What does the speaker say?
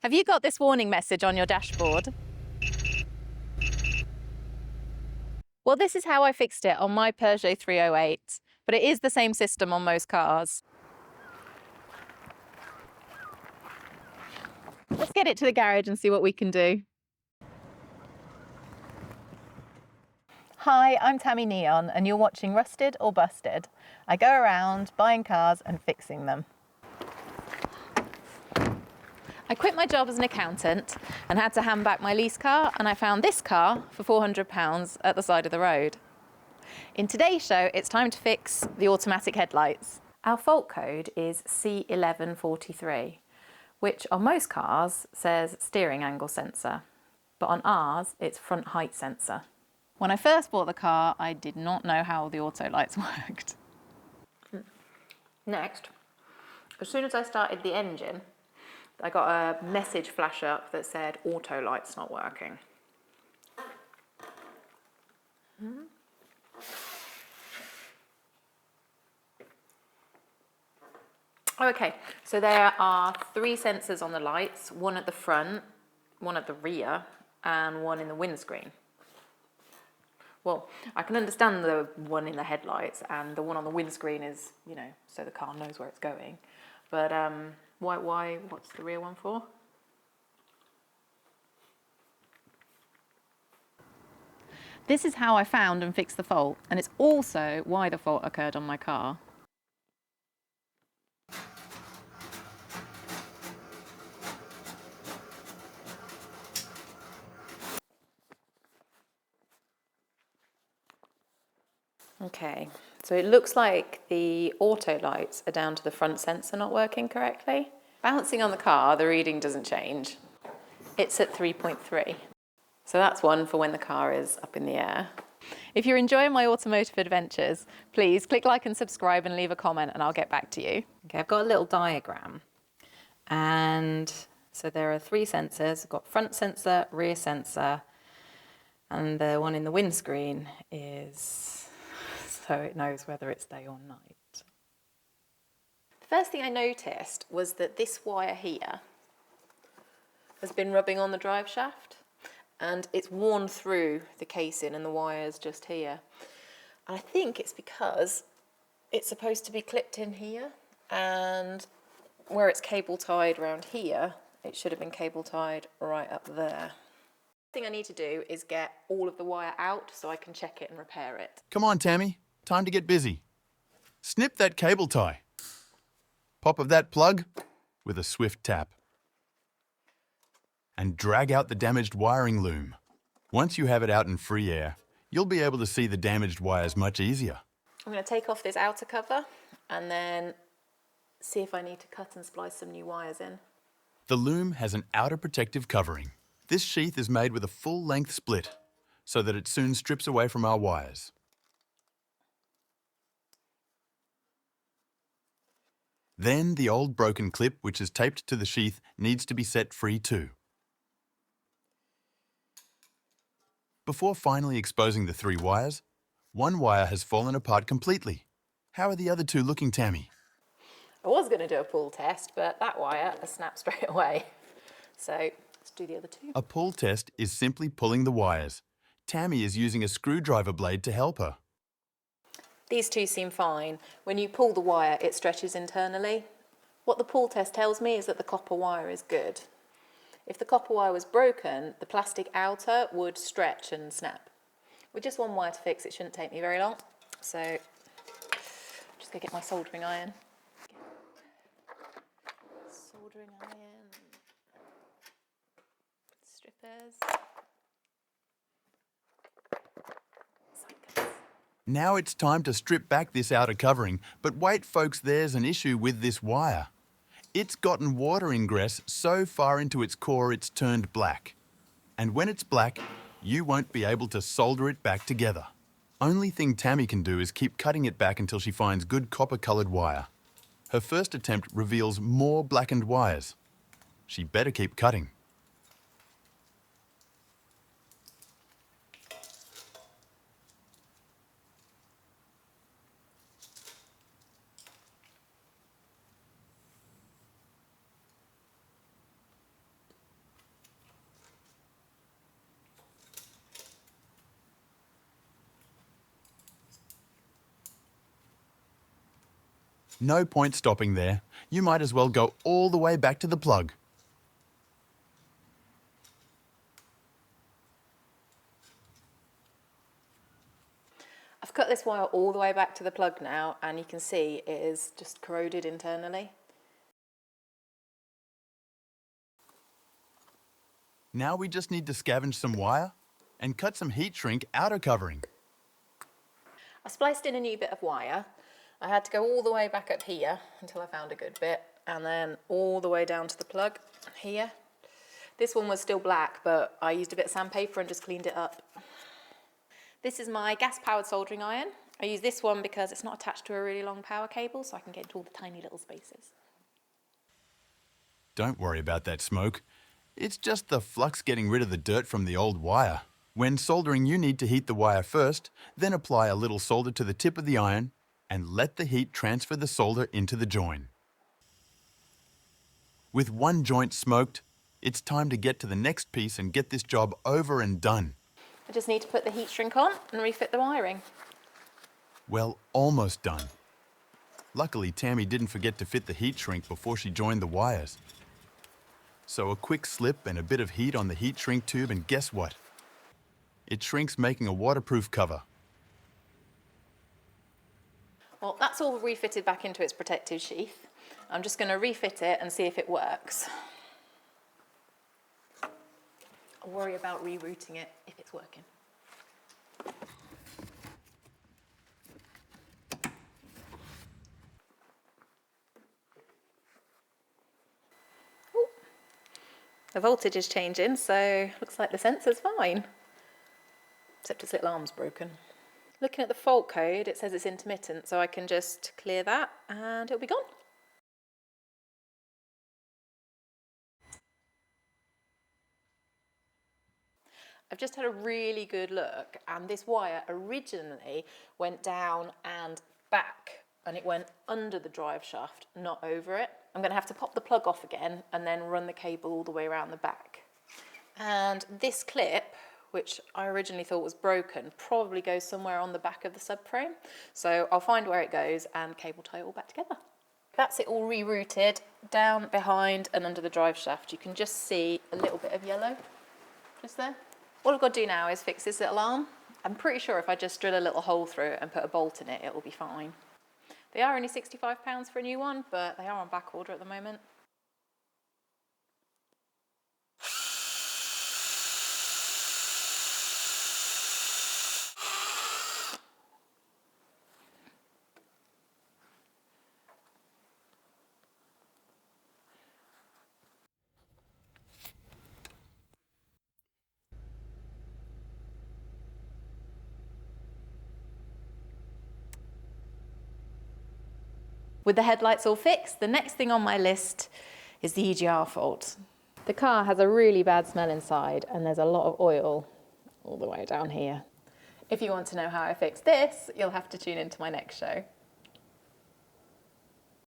Have you got this warning message on your dashboard? Well, this is how I fixed it on my Peugeot 308, but it is the same system on most cars. Let's get it to the garage and see what we can do. Hi, I'm Tammy Neon and you're watching Rusted or Busted. I go around buying cars and fixing them. I quit my job as an accountant and had to hand back my lease car, and I found this car for £400 at the side of the road. In today's show, it's time to fix the automatic headlights. Our fault code is C1134, which on most cars says steering angle sensor, but on ours it's front height sensor. When I first bought the car, I did not know how the auto lights worked. Next, as soon as I started the engine, I got a message flash up that said auto lights not working. Okay, so there are 3 sensors on the lights, one at the front, one at the rear, and one in the windscreen. Well, I can understand the one in the headlights, and the one on the windscreen is, you know, so the car knows where it's going. But what's the rear one for? This is how I found and fixed the fault, and it's also why the fault occurred on my car. Okay, so it looks like the auto lights are down to the front sensor not working correctly. Bouncing on the car, the reading doesn't change. It's at 3.3. So that's one for when the car is up in the air. If you're enjoying my automotive adventures, please click like and subscribe and leave a comment and I'll get back to you. Okay, I've got a little diagram. And so there are 3 sensors. I've got front sensor, rear sensor, and the one in the windscreen is so it knows whether it's day or night. The first thing I noticed was that this wire here has been rubbing on the drive shaft, and it's worn through the casing and the wire's just here. And I think it's because it's supposed to be clipped in here, and where it's cable tied around here, it should have been cable tied right up there. The thing I need to do is get all of the wire out so I can check it and repair it. Come on, Tammy. Time to get busy. Snip that cable tie. Pop of that plug with a swift tap. And drag out the damaged wiring loom. Once you have it out in free air, you'll be able to see the damaged wires much easier. I'm going to take off this outer cover and then see if I need to cut and splice some new wires in. The loom has an outer protective covering. This sheath is made with a full-length split so that it soon strips away from our wires. Then the old broken clip, which is taped to the sheath, needs to be set free too. Before finally exposing the 3 wires, one wire has fallen apart completely. How are the other 2 looking, Tammy? I was going to do a pull test, but that wire has snapped straight away. So let's do the other 2. A pull test is simply pulling the wires. Tammy is using a screwdriver blade to help her. These 2 seem fine. When you pull the wire, it stretches internally. What the pull test tells me is that the copper wire is good. If the copper wire was broken, the plastic outer would stretch and snap. With just one wire to fix, it shouldn't take me very long. So I'm just going to get my soldering iron. Soldering iron. Strippers. Now it's time to strip back this outer covering, but wait folks, there's an issue with this wire. It's gotten water ingress so far into its core it's turned black. And when it's black, you won't be able to solder it back together. Only thing Tammy can do is keep cutting it back until she finds good copper-coloured wire. Her first attempt reveals more blackened wires. She better keep cutting. No point stopping there. You might as well go all the way back to the plug. I've cut this wire all the way back to the plug now, and you can see it is just corroded internally. Now we just need to scavenge some wire and cut some heat shrink outer covering. I spliced in a new bit of wire. I had to go all the way back up here until I found a good bit, and then all the way down to the plug here. This one was still black, but I used a bit of sandpaper and just cleaned it up. This is my gas-powered soldering iron. I use this one because it's not attached to a really long power cable, so I can get into all the tiny little spaces. Don't worry about that smoke. It's just the flux getting rid of the dirt from the old wire. When soldering, you need to heat the wire first, then apply a little solder to the tip of the iron and let the heat transfer the solder into the join. With one joint smoked, it's time to get to the next piece and get this job over and done. I just need to put the heat shrink on and refit the wiring. Well, almost done. Luckily, Tammy didn't forget to fit the heat shrink before she joined the wires. So a quick slip and a bit of heat on the heat shrink tube, and guess what? It shrinks, making a waterproof cover. Well, that's all refitted back into its protective sheath. I'm just going to refit it and see if it works. I'll worry about rerouting it if it's working. Ooh. The voltage is changing, so looks like the sensor's fine. Except its little arm's broken. Looking at the fault code, it says it's intermittent, so I can just clear that and it'll be gone. I've just had a really good look, and this wire originally went down and back, and it went under the drive shaft, not over it. I'm going to have to pop the plug off again and then run the cable all the way around the back. And this clip, which I originally thought was broken, probably goes somewhere on the back of the subframe. So I'll find where it goes and cable tie it all back together. That's it all rerouted down behind and under the drive shaft. You can just see a little bit of yellow just there. All I've got to do now is fix this little arm. I'm pretty sure if I just drill a little hole through it and put a bolt in it, it will be fine. They are only £65 for a new one, but they are on back order at the moment. With the headlights all fixed, the next thing on my list is the EGR fault. The car has a really bad smell inside, and there's a lot of oil all the way down here. If you want to know how I fix this, you'll have to tune into my next show.